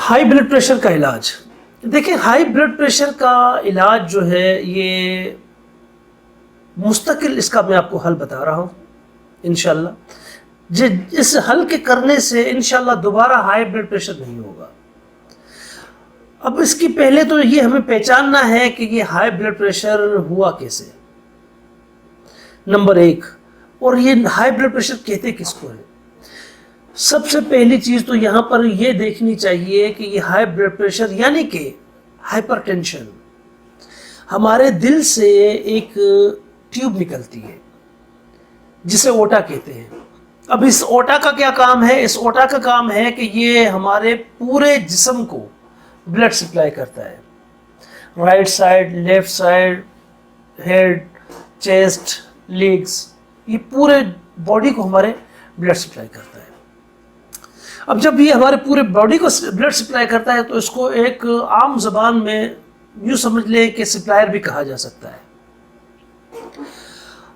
High blood pressure کا علاج. دیکھیں ہائی بلڈ پریشر کا علاج جو ہے یہ مستقل اس کا میں آپ کو حل بتا رہا ہوں انشاءاللہ. اس حل کے کرنے سے انشاءاللہ دوبارہ ہائی بلڈ پریشر نہیں ہوگا. اب اس کی پہلے تو یہ ہمیں پہچاننا ہے کہ یہ ہائی بلڈ پریشر ہوا کیسے، نمبر ایک. اور یہ ہائی بلڈ پریشر کہتے کس کو ہے؟ سب سے پہلی چیز تو یہاں پر یہ دیکھنی چاہیے کہ یہ ہائی بلڈ پریشر یعنی کہ ہائپر ٹینشن، ہمارے دل سے ایک ٹیوب نکلتی ہے جسے اوٹا کہتے ہیں. اب اس اوٹا کا کیا کام ہے؟ اس اوٹا کا کام ہے کہ یہ ہمارے پورے جسم کو بلڈ سپلائی کرتا ہے. Right side, left side, head, chest, legs, یہ پورے باڈی کو ہمارے بلڈ سپلائی کرتا ہے. اب جب یہ ہمارے پورے باڈی کو بلڈ سپلائی کرتا ہے تو اس کو ایک عام زبان میں یوں سمجھ لیں کہ سپلائر بھی کہا جا سکتا ہے.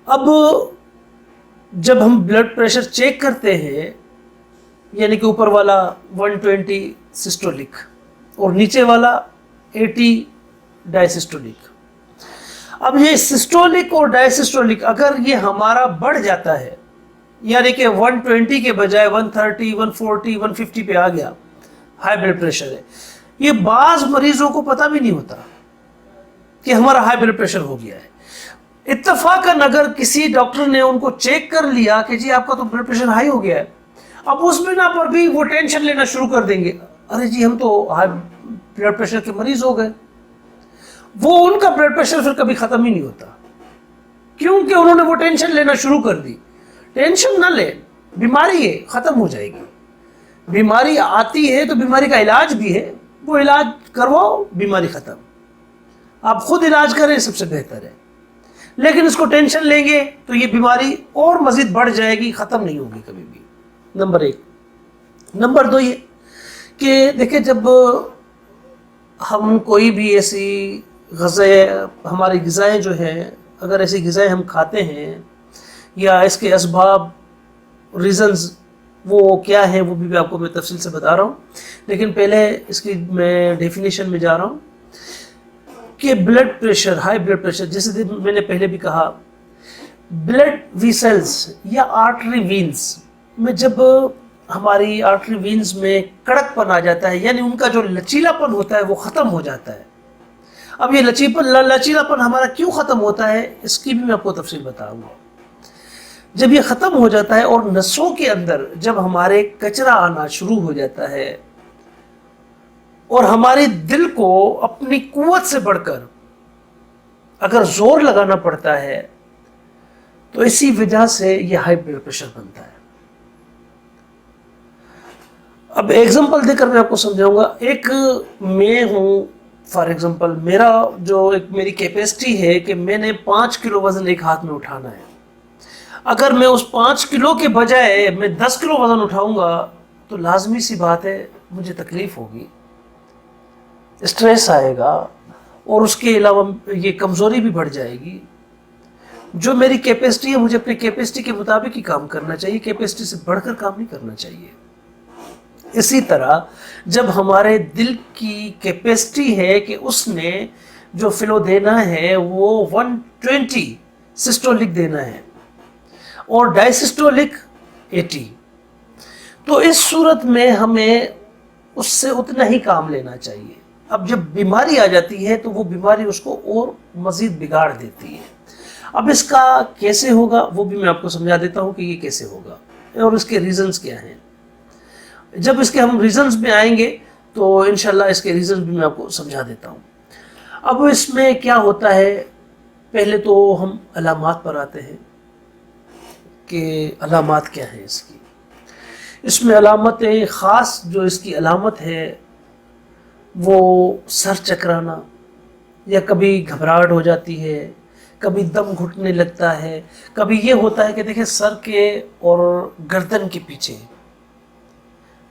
اب جب ہم بلڈ پریشر چیک کرتے ہیں یعنی کہ اوپر والا 120 سسٹولک اور نیچے والا 80 ڈائسسٹولک. اب یہ سسٹولک اور ڈائسسٹولک اگر یہ ہمارا بڑھ جاتا ہے یعنی کہ 120 کے بجائے 130 140 150 پہ آ گیا، ہائی بلڈ پریشر ہے. یہ بعض مریضوں کو پتہ بھی نہیں ہوتا کہ ہمارا ہائی بلڈ پریشر ہو گیا ہے. اتفاقاً اگر کسی ڈاکٹر نے ان کو چیک کر لیا کہ جی آپ کا تو بلڈ پریشر ہائی ہو گیا ہے، اب اس بنا پر بھی وہ ٹینشن لینا شروع کر دیں گے، ارے جی ہم تو ہائی بلڈ پریشر کے مریض ہو گئے. وہ ان کا بلڈ پریشر پھر کبھی ختم ہی نہیں ہوتا کیونکہ انہوں نے وہ ٹینشن لینا شروع کر دی. ٹینشن نہ لے، بیماری ہے ختم ہو جائے گی. بیماری آتی ہے تو بیماری کا علاج بھی ہے، وہ علاج کرواؤ، بیماری ختم. آپ خود علاج کریں سب سے بہتر ہے. لیکن اس کو ٹینشن لیں گے تو یہ بیماری اور مزید بڑھ جائے گی، ختم نہیں ہوگی کبھی بھی. نمبر ایک. نمبر دو یہ کہ دیکھیں جب ہم کوئی بھی ایسی ہماری غذائیں جو ہیں، اگر ایسی غذائیں ہم کھاتے ہیں یا اس کے اسباب ریزنز وہ کیا ہے وہ بھی آپ کو میں تفصیل سے بتا رہا ہوں. لیکن پہلے اس کی میں ڈیفینیشن میں جا رہا ہوں کہ blood pressure, high blood pressure, جیسے میں نے پہلے بھی کہا، بلڈ ویسلز یا آرٹری وینز میں جب ہماری آرٹری وینز میں کڑک پن آ جاتا ہے یعنی ان کا جو لچیلا پن ہوتا ہے وہ ختم ہو جاتا ہے. اب یہ لچیلا پن ہمارا کیوں ختم ہوتا ہے اس کی بھی میں آپ کو تفصیل بتاؤں گا. جب یہ ختم ہو جاتا ہے اور نسوں کے اندر جب ہمارے کچرا آنا شروع ہو جاتا ہے اور ہمارے دل کو اپنی قوت سے بڑھ کر اگر زور لگانا پڑتا ہے تو اسی وجہ سے یہ ہائی بلڈ پریشر بنتا ہے. اب ایگزامپل دے کر میں آپ کو سمجھاؤں گا. ایک میں ہوں فار ایگزامپل، میری کیپیسٹی ہے کہ میں نے 5 کلو وزن ایک ہاتھ میں اٹھانا ہے. اگر میں اس 5 کلو کے بجائے میں 10 کلو وزن اٹھاؤں گا تو لازمی سی بات ہے مجھے تکلیف ہوگی، اسٹریس آئے گا اور اس کے علاوہ یہ کمزوری بھی بڑھ جائے گی. جو میری کیپیسٹی ہے مجھے اپنی کیپیسٹی کے مطابق ہی کام کرنا چاہیے، کیپیسٹی سے بڑھ کر کام نہیں کرنا چاہیے. اسی طرح جب ہمارے دل کی کیپیسٹی ہے کہ اس نے جو فلو دینا ہے وہ 120 سسٹولک دینا ہے اور ڈائسسٹولک 80، تو اس صورت میں ہمیں اس سے اتنا ہی کام لینا چاہیے. اب جب بیماری آ جاتی ہے تو وہ بیماری اس کو اور مزید بگاڑ دیتی ہے. اب اس کا کیسے ہوگا وہ بھی میں آپ کو سمجھا دیتا ہوں کہ یہ کیسے ہوگا اور اس کے ریزنز کیا ہیں. جب اس کے ہم ریزنز میں آئیں گے تو انشاءاللہ اس کے ریزنز بھی میں آپ کو سمجھا دیتا ہوں. اب اس میں کیا ہوتا ہے، پہلے تو ہم علامات پر آتے ہیں کہ علامات کیا ہیں اس کی. اس میں علامتیں خاص جو اس کی علامت ہے وہ سر چکرانا یا کبھی گھبراہٹ ہو جاتی ہے، کبھی دم گھٹنے لگتا ہے، کبھی یہ ہوتا ہے کہ دیکھیں سر کے اور گردن کے پیچھے،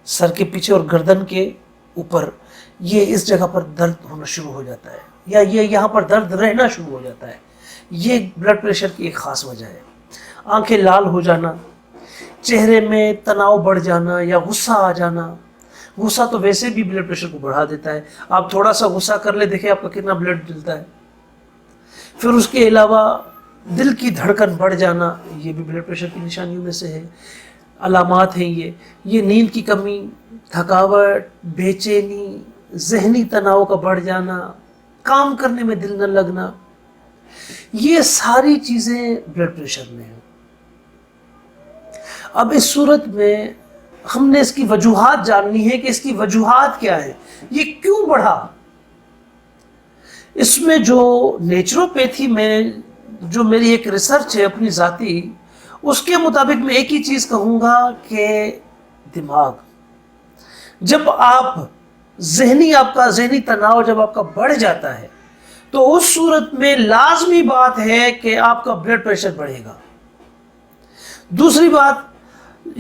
سر کے پیچھے اور گردن کے اوپر یہ اس جگہ پر درد ہونا شروع ہو جاتا ہے یا یہ یہاں پر درد رہنا شروع ہو جاتا ہے. یہ بلڈ پریشر کی ایک خاص وجہ ہے. آنکھیں لال ہو جانا، چہرے میں تناؤ بڑھ جانا یا غصہ آ جانا، غصہ تو ویسے بھی بلڈ پریشر کو بڑھا دیتا ہے. آپ تھوڑا سا غصہ کر لیں، دیکھیں آپ کا کتنا بلڈ جلتا ہے. پھر اس کے علاوہ دل کی دھڑکن بڑھ جانا، یہ بھی بلڈ پریشر کی نشانیوں میں سے ہے. علامات ہیں یہ نیند کی کمی، تھکاوٹ، بے چینی، ذہنی تناؤ کا بڑھ جانا، کام کرنے میں دل نہ لگنا، یہ ساری چیزیں بلڈ پریشر میں ہیں. اب اس صورت میں ہم نے اس کی وجوہات جاننی ہے کہ اس کی وجوہات کیا ہے، یہ کیوں بڑھا. اس میں جو نیچروپیتھی میں جو میری ایک ریسرچ ہے اپنی ذاتی، اس کے مطابق میں ایک ہی چیز کہوں گا کہ دماغ. جب آپ آپ کا ذہنی تناؤ جب آپ کا بڑھ جاتا ہے تو اس صورت میں لازمی بات ہے کہ آپ کا بلڈ پریشر بڑھے گا. دوسری بات،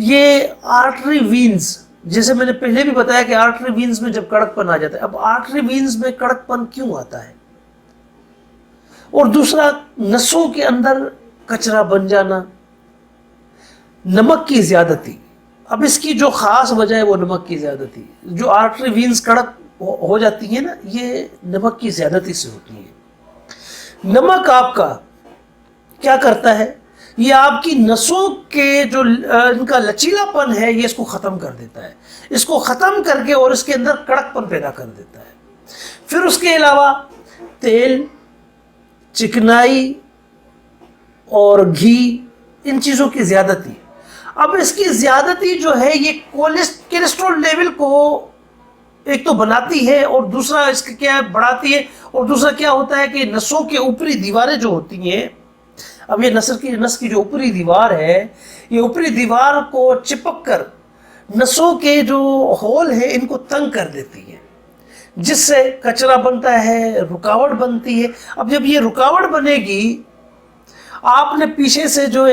یہ آرٹری وینز، جیسے میں نے پہلے بھی بتایا کہ آرٹری وینز میں جب کڑک پن آ جاتا ہے. اب آرٹری وینز میں کڑک پن کیوں آتا ہے؟ اور دوسرا، نسوں کے اندر کچرا بن جانا، نمک کی زیادتی. اب اس کی جو خاص وجہ ہے وہ نمک کی زیادتی. جو آرٹری وینز کڑک ہو جاتی ہیں نا، یہ نمک کی زیادتی سے ہوتی ہے. نمک آپ کا کیا کرتا ہے؟ یہ آپ کی نسوں کے جو ان کا لچیلا پن ہے، یہ اس کو ختم کر دیتا ہے. اس کو ختم کر کے اور اس کے اندر کڑک پن پیدا کر دیتا ہے. پھر اس کے علاوہ تیل، چکنائی اور گھی، ان چیزوں کی زیادتی. اب اس کی زیادتی جو ہے یہ کولیسٹرول لیول کو ایک تو بناتی ہے، اور دوسرا اس کا کیا بڑھاتی ہے، اور دوسرا کیا ہوتا ہے کہ نسوں کے اوپری دیواریں جو ہوتی ہیں، اب یہ نس کی جو اوپری دیوار ہے، یہ اوپری دیوار کو چپک کر نسوں کے جو ہول ہیں ان کو تنگ کر دیتی ہے، جس سے کچرا بنتا ہے، رکاوٹ بنتی ہے. اب جب یہ رکاوٹ بنے گی، آپ نے پیچھے سے جو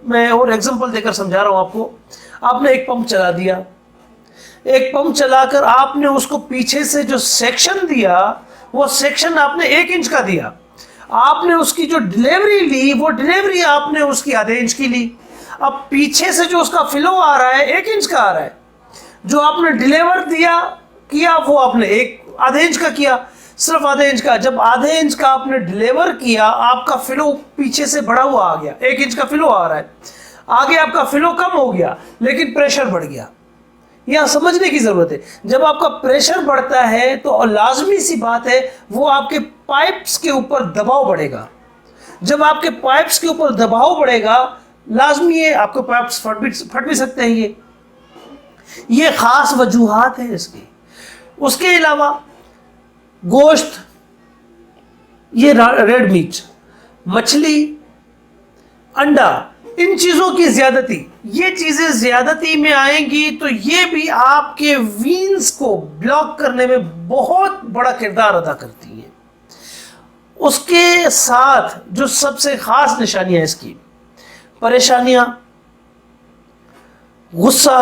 میں اور ایگزامپل دے کر سمجھا رہا ہوں آپ کو. آپ نے ایک پمپ چلا دیا، ایک پمپ چلا کر آپ نے اس کو پیچھے سے جو سیکشن دیا، وہ سیکشن آپ نے 1 انچ کا دیا. آپ نے اس کی جو ڈیلیوری لی، وہ ڈیلیوری آپ نے اس کی آدھے انچ کی لی. اب پیچھے سے جو اس کا فلو آ رہا ہے 1 انچ کا آ رہا ہے، جو آپ نے ڈیلیور کیا وہ آپ نے آدھے انچ کا کیا، صرف آدھے انچ کا. جب آدھے انچ کا آپ نے ڈیلیور کیا، آپ کا فلو پیچھے سے بڑھا ہوا آ گیا. 1 انچ کا فلو آ رہا ہے، آگے آپ کا فلو کم ہو گیا لیکن پریشر بڑھ گیا. یہاں سمجھنے کی ضرورت ہے. جب آپ کا پریشر بڑھتا ہے تو لازمی سی بات ہے وہ آپ کے پائپس کے اوپر دباؤ بڑھے گا. جب آپ کے پائپس کے اوپر دباؤ بڑھے گا، لازمی ہے آپ کے پائپس پھٹ بھی سکتے ہیں. یہ خاص وجوہات ہیں اس کی. اس کے علاوہ گوشت، یہ ریڈ میٹ، مچھلی، انڈا، ان چیزوں کی زیادتی، یہ چیزیں زیادتی میں آئیں گی تو یہ بھی آپ کے وینز کو بلاک کرنے میں بہت بڑا کردار ادا کرتی ہیں. اس کے ساتھ جو سب سے خاص نشانیاں اس کی، پریشانیاں، غصہ.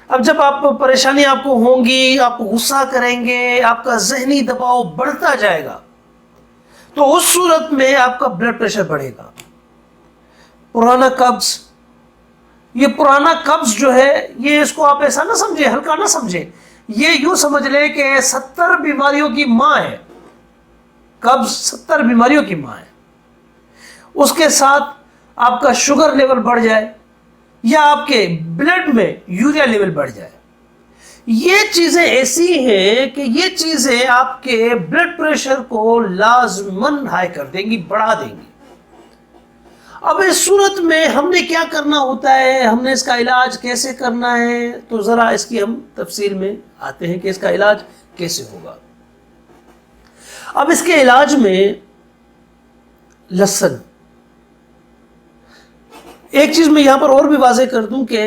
اب جب آپ پریشانیاں آپ کو ہوں گی، آپ غصہ کریں گے، آپ کا ذہنی دباؤ بڑھتا جائے گا، تو اس صورت میں آپ کا بلڈ پریشر بڑھے گا. پرانا قبض، یہ پرانا قبض جو ہے، یہ اس کو آپ ایسا نہ سمجھے، ہلکا نہ سمجھے. یہ یوں سمجھ لیں کہ 70 بیماریوں کی ماں ہے. قبض 70 بیماریوں کی ماں ہے. اس کے ساتھ آپ کا شوگر لیول بڑھ جائے، یا آپ کے بلڈ میں یوریا لیول بڑھ جائے. یہ چیزیں ایسی ہیں کہ یہ چیزیں آپ کے بلڈ پریشر کو لازماً ہائی کر دیں گی، بڑھا دیں گی. اب اس صورت میں ہم نے کیا کرنا ہوتا ہے، ہم نے اس کا علاج کیسے کرنا ہے، تو ذرا اس کی ہم تفصیل میں آتے ہیں کہ اس کا علاج کیسے ہوگا. اب اس کے علاج میں لہسن، ایک چیز میں یہاں پر اور بھی واضح کر دوں کہ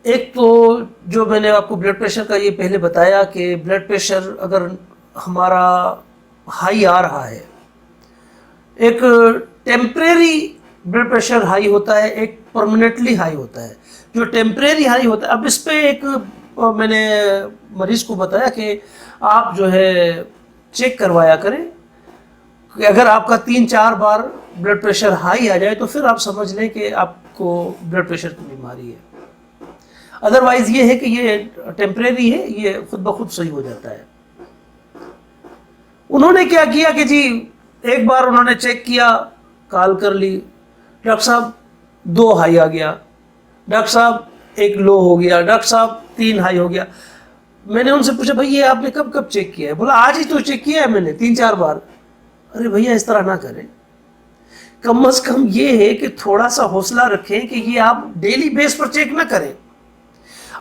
ایک تو جو میں نے آپ کو بلڈ پریشر کا یہ پہلے بتایا کہ بلڈ پریشر اگر ہمارا ہائی آ رہا ہے، ایک ٹیمپریری بلڈ پریشر ہائی ہوتا ہے، ایک پرماننٹلی ہائی ہوتا ہے. جو ٹیمپریری ہائی ہوتا ہے، اب اس پہ ایک میں نے مریض کو بتایا کہ آپ جو ہے چیک کروایا کریں کہ اگر آپ کا 3-4 بار بلڈ پریشر ہائی آ جائے تو پھر آپ سمجھ لیں کہ آپ کو بلڈ پریشر کی بیماری ہے. ادروائز یہ ہے کہ یہ ٹیمپریری ہے، یہ خود بخود صحیح ہو جاتا ہے۔ انہوں نے کیا کیا کہ جی ایک بار انہوں نے چیک کیا، کال کر لی، ڈاکٹر صاحب 2 ہائی آ گیا، ڈاکٹر صاحب 1 لو ہو گیا، ڈاکٹر صاحب 3 ہائی ہو گیا۔ میں نے ان سے پوچھا بھائی یہ آپ نے کب کب چیک کیا ہے؟ بولا آج ہی تو چیک کیا ہے میں نے 3-4 بار۔ ارے بھیا اس طرح نہ کریں، کم از کم یہ ہے کہ تھوڑا سا حوصلہ رکھیں کہ یہ آپ ڈیلی بیس پر چیک نہ کریں،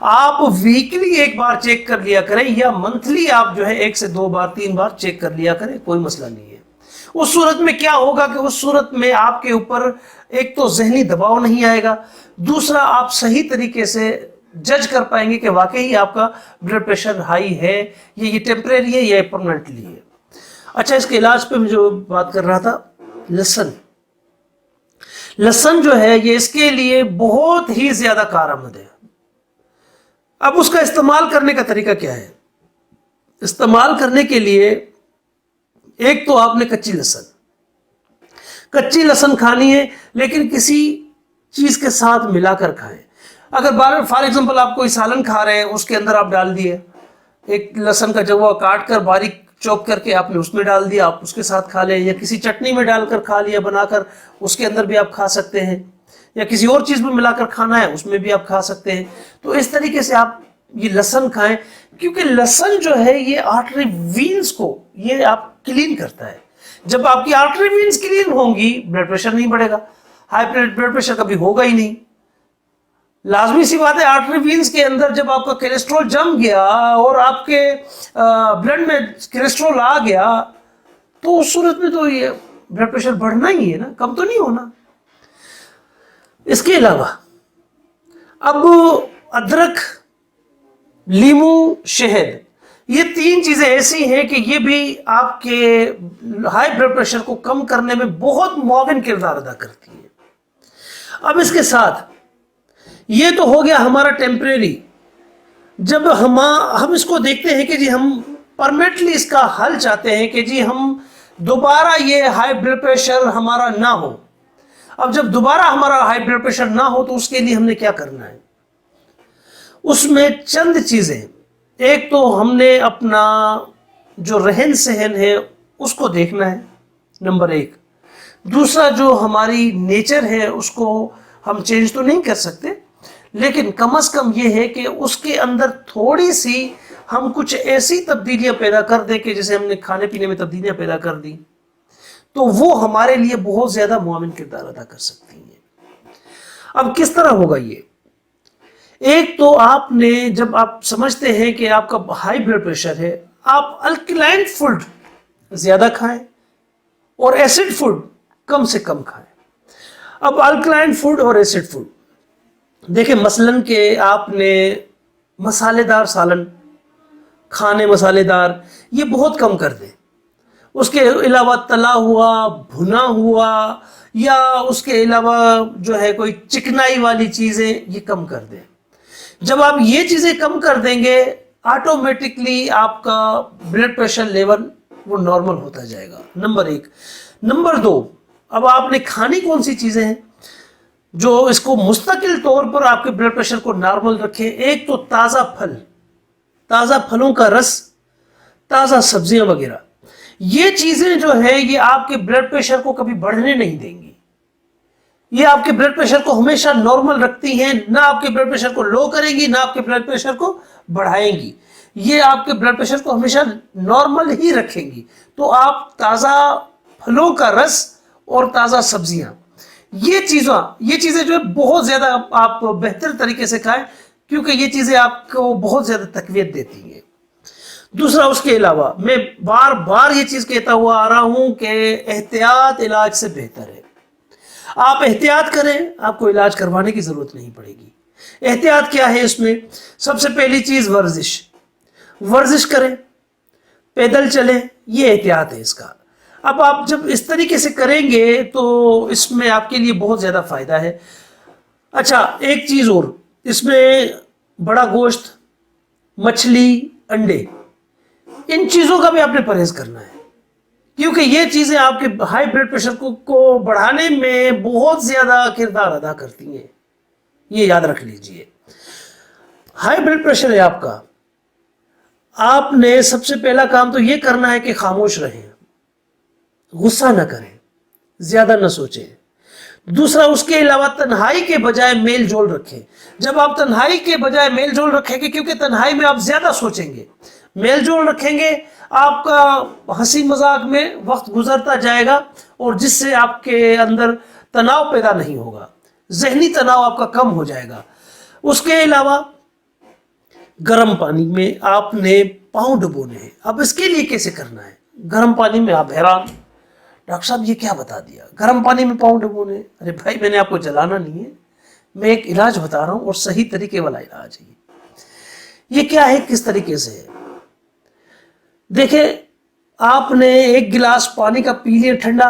آپ ویکلی 1 بار چیک کر لیا کریں، یا منتھلی آپ جو ہے 1 سے 2 بار 3 بار چیک کر لیا کریں، کوئی مسئلہ نہیں ہے۔ اس صورت میں کیا ہوگا کہ اس صورت میں آپ کے اوپر ایک تو ذہنی دباؤ نہیں آئے گا، دوسرا آپ صحیح طریقے سے جج کر پائیں گے کہ واقعی آپ کا بلڈ پریشر ہائی ہے، یہ ٹیمپریری ہے یا پرماننٹلی ہے۔ اچھا، اس کے علاج پہ میں جو بات کر رہا تھا، لہسن جو ہے یہ اس کے لیے بہت ہی زیادہ کارآمد ہے۔ اب اس کا استعمال کرنے کا طریقہ کیا ہے؟ استعمال کرنے کے لیے ایک تو آپ نے کچی لہسن کھانی ہے، لیکن کسی چیز کے ساتھ ملا کر کھائیں۔ اگر فار ایگزامپل آپ کوئی سالن کھا رہے ہیں، اس کے اندر آپ ڈال دیے ایک لہسن کا جوا کاٹ کر باریک چوپ کر کے آپ نے اس میں ڈال دیا، آپ اس کے ساتھ کھا لیں، یا کسی چٹنی میں ڈال کر کھا لیا بنا کر، اس کے اندر بھی آپ کھا سکتے ہیں، یا کسی اور چیز میں ملا کر کھانا ہے اس میں بھی آپ کھا سکتے ہیں۔ تو اس طریقے سے آپ یہ لہسن کھائیں، کیونکہ لہسن جو ہے یہ آرٹری وینز کو یہ آپ کلین کرتا ہے۔ جب آپ کی آرٹری وینز کلین ہوں گی، بلڈ پریشر نہیں بڑھے گا، ہائی بلڈ پریشر کبھی ہوگا ہی نہیں۔ لازمی سی بات ہے، آرٹری وینز کے اندر جب آپ کا کولیسٹرول جم گیا اور آپ کے بلڈ میں کولیسٹرول آ گیا، تو اس صورت میں تو یہ بلڈ پریشر بڑھنا ہی ہے نا، کم تو نہیں ہونا۔ اس کے علاوہ اب ادرک، لیمو، شہد، یہ 3 چیزیں ایسی ہیں کہ یہ بھی آپ کے ہائی بلڈ پریشر کو کم کرنے میں بہت معاون کردار ادا کرتی ہیں۔ اب اس کے ساتھ یہ تو ہو گیا ہمارا ٹیمپریری۔ جب ہم اس کو دیکھتے ہیں کہ جی ہم پرماننٹلی اس کا حل چاہتے ہیں کہ جی ہم دوبارہ یہ ہائی بلڈ پریشر ہمارا نہ ہو۔ اب جب دوبارہ ہمارا ہائی بلڈ پریشر نہ ہو تو اس کے لیے ہم نے کیا کرنا ہے؟ اس میں چند چیزیں، ایک تو ہم نے اپنا جو رہن سہن ہے اس کو دیکھنا ہے، نمبر 1۔ دوسرا جو ہماری نیچر ہے اس کو ہم چینج تو نہیں کر سکتے، لیکن کم از کم یہ ہے کہ اس کے اندر تھوڑی سی ہم کچھ ایسی تبدیلیاں پیدا کر دیں کہ جیسے ہم نے کھانے پینے میں تبدیلیاں پیدا کر دی، تو وہ ہمارے لیے بہت زیادہ معاون کردار ادا کر سکتی ہیں۔ اب کس طرح ہوگا یہ؟ ایک تو آپ نے جب آپ سمجھتے ہیں کہ آپ کا ہائی بلڈ پریشر ہے، آپ الکلائن فوڈ زیادہ کھائیں اور ایسڈ فوڈ کم سے کم کھائیں۔ اب الکلائن فوڈ اور ایسڈ فوڈ دیکھیں، مثلاً کہ آپ نے مسالے دار سالن، کھانے مسالے دار، یہ بہت کم کر دیں۔ اس کے علاوہ تلا ہوا، بھنا ہوا، یا اس کے علاوہ جو ہے کوئی چکنائی والی چیزیں، یہ کم کر دیں۔ جب آپ یہ چیزیں کم کر دیں گے، آٹومیٹکلی آپ کا بلڈ پریشر لیول وہ نارمل ہوتا جائے گا، نمبر 1۔ نمبر 2، اب آپ نے کھانی کون سی چیزیں ہیں جو اس کو مستقل طور پر آپ کے بلڈ پریشر کو نارمل رکھیں؟ ایک تو تازہ پھل، تازہ پھلوں کا رس، تازہ سبزیاں وغیرہ، یہ چیزیں جو ہے یہ آپ کے بلڈ پریشر کو کبھی بڑھنے نہیں دیں گی۔ یہ آپ کے بلڈ پریشر کو ہمیشہ نارمل رکھتی ہیں، نہ آپ کے بلڈ پریشر کو لو کریں گی، نہ آپ کے بلڈ پریشر کو بڑھائیں گی، یہ آپ کے بلڈ پریشر کو ہمیشہ نارمل ہی رکھیں گی۔ تو آپ تازہ پھلوں کا رس اور تازہ سبزیاں، یہ چیزیں جو ہے بہت زیادہ آپ بہتر طریقے سے کھائیں، کیونکہ یہ چیزیں آپ کو بہت زیادہ تقویت دیتی ہیں۔ دوسرا، اس کے علاوہ میں بار بار یہ چیز کہتا ہوا آ رہا ہوں کہ احتیاط علاج سے بہتر ہے۔ آپ احتیاط کریں، آپ کو علاج کروانے کی ضرورت نہیں پڑے گی۔ احتیاط کیا ہے اس میں؟ سب سے پہلی چیز ورزش کریں، پیدل چلیں، یہ احتیاط ہے اس کا۔ اب آپ جب اس طریقے سے کریں گے تو اس میں آپ کے لیے بہت زیادہ فائدہ ہے۔ اچھا، ایک چیز اور، اس میں بڑا گوشت، مچھلی، انڈے، ان چیزوں کا بھی آپ نے پرہیز کرنا ہے، کیونکہ یہ چیزیں آپ کے ہائی بلڈ پریشر کو بڑھانے میں بہت زیادہ کردار ادا کرتی ہیں، یہ یاد رکھ لیجئے۔ ہائی بلڈ پریشر ہے آپ کا، آپ نے سب سے پہلا کام تو یہ کرنا ہے کہ خاموش رہیں، غصہ نہ کریں، زیادہ نہ سوچیں۔ دوسرا، اس کے علاوہ تنہائی کے بجائے میل جول رکھیں۔ جب آپ تنہائی کے بجائے میل جول رکھیں گے، کیونکہ تنہائی میں آپ زیادہ سوچیں گے، میل جول رکھیں گے، آپ کا ہنسی مذاق میں وقت گزرتا جائے گا، اور جس سے آپ کے اندر تناؤ پیدا نہیں ہوگا، ذہنی تناؤ آپ کا کم ہو جائے گا۔ اس کے علاوہ گرم پانی میں آپ نے پاؤں ڈبونے ہیں۔ اب اس کے لیے کیسے کرنا ہے؟ گرم پانی میں آپ حیران، ڈاکٹر صاحب یہ کیا بتا دیا، گرم پانی میں پاؤں ڈبونے؟ ارے بھائی، میں نے آپ کو جلانا نہیں ہے، میں ایک علاج بتا رہا ہوں، اور صحیح طریقے والا علاج ہے۔ یہ کیا ہے، کس طریقے سے ہے؟ دیکھیں، آپ نے ایک گلاس پانی کا پی لیا ٹھنڈا،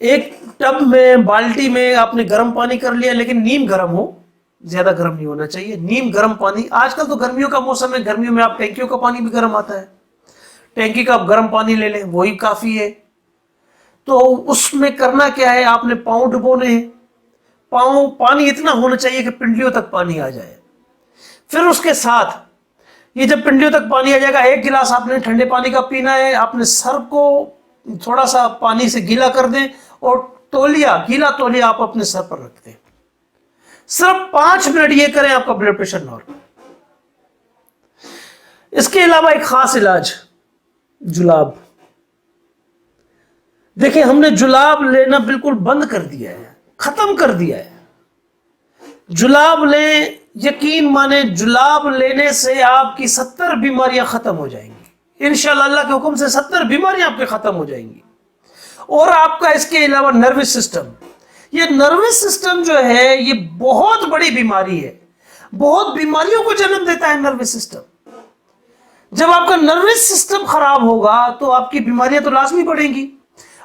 ایک ٹب میں، بالٹی میں آپ نے گرم پانی کر لیا، لیکن نیم گرم ہو، زیادہ گرم نہیں ہونا چاہیے، نیم گرم پانی۔ آج کل تو گرمیوں کا موسم ہے، گرمیوں میں آپ ٹینکیوں کا پانی بھی گرم آتا ہے، ٹینکی کا آپ گرم پانی لے لیں، وہی کافی ہے۔ تو اس میں کرنا کیا ہے، آپ نے پاؤں ڈبونے ہیں، پاؤں پانی اتنا ہونا چاہیے کہ پنڈلیوں تک پانی آ جائے۔ پھر اس کے ساتھ یہ جب پنڈلیوں تک پانی آ جائے گا، ایک گلاس آپ نے ٹھنڈے پانی کا پینا ہے، آپ نے سر کو تھوڑا سا پانی سے گیلا کر دیں، اور گیلا تولیہ آپ اپنے سر پر رکھ دیں، صرف 5 منٹ یہ کریں، آپ کا بلڈ پریشر نارمل۔ اس کے علاوہ ایک خاص علاج، جلاب۔ دیکھیں، ہم نے جلاب لینا بالکل بند کر دیا ہے، ختم کر دیا ہے۔ جلاب لیں، یقین مانیں، جلاب لینے سے آپ کی 70 بیماریاں ختم ہو جائیں گی، انشاءاللہ اللہ کے حکم سے 70 بیماریاں آپ کی ختم ہو جائیں گی۔ اور آپ کا اس کے علاوہ نروس سسٹم، یہ نروس سسٹم جو ہے یہ بہت بڑی بیماری ہے، بہت بیماریوں کو جنم دیتا ہے نروس سسٹم۔ جب آپ کا نروس سسٹم خراب ہوگا تو آپ کی بیماریاں تو لازمی بڑھیں گی۔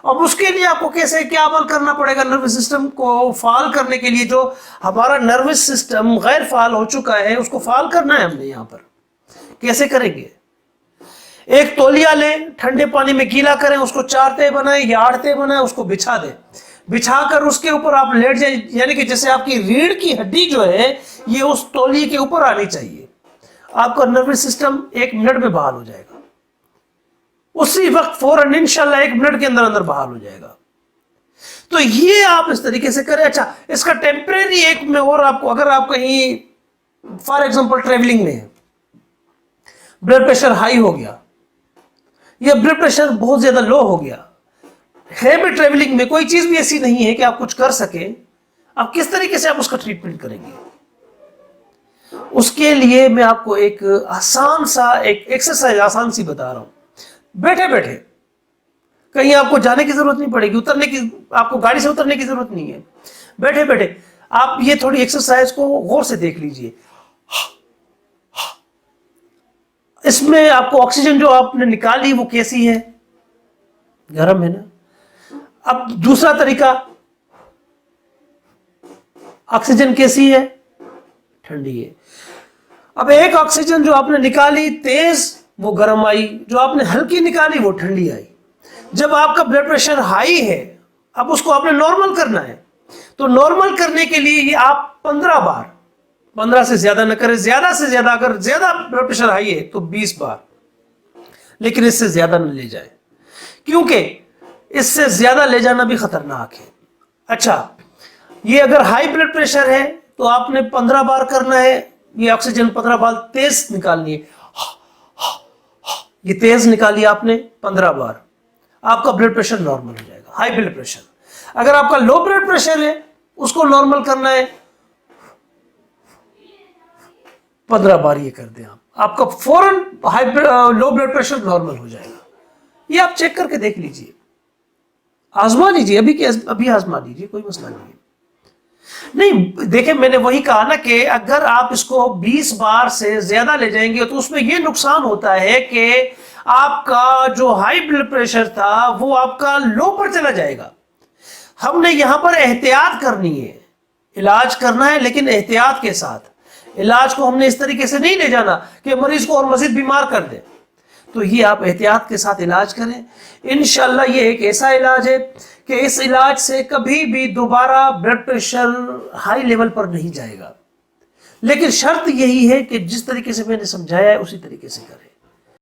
اب اس کے لیے آپ کو کیا عمل کرنا پڑے گا؟ نروس سسٹم کو فعال کرنے کے لیے، جو ہمارا نروس سسٹم غیر فعال ہو چکا ہے، اس کو فعال کرنا ہے ہم نے یہاں پر۔ کیسے کریں گے؟ ایک تولیہ لیں، ٹھنڈے پانی میں گیلا کریں، اس کو 4 تہہ بنائیں یا 8 تہہ بنائیں، اس کو بچھا دیں، بچھا کر اس کے اوپر آپ لیٹ جائیں، یعنی کہ جیسے آپ کی ریڑھ کی ہڈی جو ہے یہ اس تولیے کے اوپر آنی چاہیے۔ آپ کا نروس سسٹم 1 منٹ میں بحال ہو جائے گا، اسی وقت فوراً، انشاءاللہ 1 منٹ کے اندر اندر بحال ہو جائے گا۔ تو یہ آپ اس طریقے سے کریں۔ اچھا، اس کا ٹیمپریری ایک میں اور آپ کو، اگر آپ کہیں فار ایگزامپل ٹریولنگ میں ہیں، بلڈ پریشر ہائی ہو گیا یا بلڈ پریشر بہت زیادہ لو ہو گیا ہے، بھی ٹریولنگ میں کوئی چیز بھی ایسی نہیں ہے کہ آپ کچھ کر سکیں، آپ کس طریقے سے آپ اس کا ٹریٹمنٹ کریں گے؟ اس کے لیے میں آپ کو ایک آسان سا ایک ایکسرسائز آسان سی بتا رہا ہوں۔ بیٹھے بیٹھے، کہیں آپ کو جانے کی ضرورت نہیں پڑے گی، آپ کو گاڑی سے اترنے کی ضرورت نہیں ہے، بیٹھے بیٹھے آپ یہ تھوڑی ایکسرسائز کو غور سے دیکھ لیجئے۔ اس میں آپ کو آکسیجن جو آپ نے نکالی وہ کیسی ہے؟ گرم ہے نا؟ اب دوسرا طریقہ، آکسیجن کیسی ہے؟ ٹھنڈی ہے۔ اب ایک آکسیجن جو آپ نے نکالی تیز، وہ گرم آئی، جو آپ نے ہلکی نکالی وہ ٹھنڈی آئی۔ جب آپ کا بلڈ پریشر ہائی ہے، اب اس کو آپ نے نارمل کرنا ہے، تو نارمل کرنے کے لیے یہ آپ 15 بار، 15 سے زیادہ نہ کریں، زیادہ سے زیادہ، اگر زیادہ بلڈ پریشر ہائی ہے تو 20 بار، لیکن اس سے زیادہ نہ لے جائیں، کیونکہ اس سے زیادہ لے جانا بھی خطرناک ہے۔ اچھا، یہ اگر ہائی بلڈ پریشر ہے تو آپ نے 15 بار کرنا ہے، یہ آکسیجن 15 بار تیز نکالنی ہے، یہ تیز نکالی آپ نے 15 بار، آپ کا بلڈ پریشر نارمل ہو جائے گا، ہائی بلڈ پریشر۔ اگر آپ کا لو بلڈ پریشر ہے، اس کو نارمل کرنا ہے، 15 بار یہ کر دیں آپ کا فوراً لو بلڈ پریشر نارمل ہو جائے گا۔ یہ آپ چیک کر کے دیکھ لیجئے، آزما لیجئے، ابھی آزما لیجئے، کوئی مسئلہ نہیں ہے۔ نہیں، دیکھیں، میں نے وہی کہا نا کہ اگر آپ اس کو 20 بار سے زیادہ لے جائیں گے تو اس میں یہ نقصان ہوتا ہے کہ آپ کا جو ہائی بلڈ پریشر تھا وہ آپ کا لو پر چلا جائے گا۔ ہم نے یہاں پر احتیاط کرنی ہے، علاج کرنا ہے لیکن احتیاط کے ساتھ۔ علاج کو ہم نے اس طریقے سے نہیں لے جانا کہ مریض کو اور مزید بیمار کر دے، تو یہ آپ احتیاط کے ساتھ علاج کریں۔ انشاءاللہ یہ ایک ایسا علاج ہے کہ اس علاج سے کبھی بھی دوبارہ بلڈ پریشر ہائی لیول پر نہیں جائے گا۔ لیکن شرط یہی ہے کہ جس طریقے سے میں نے سمجھایا ہے اسی طریقے سے کریں.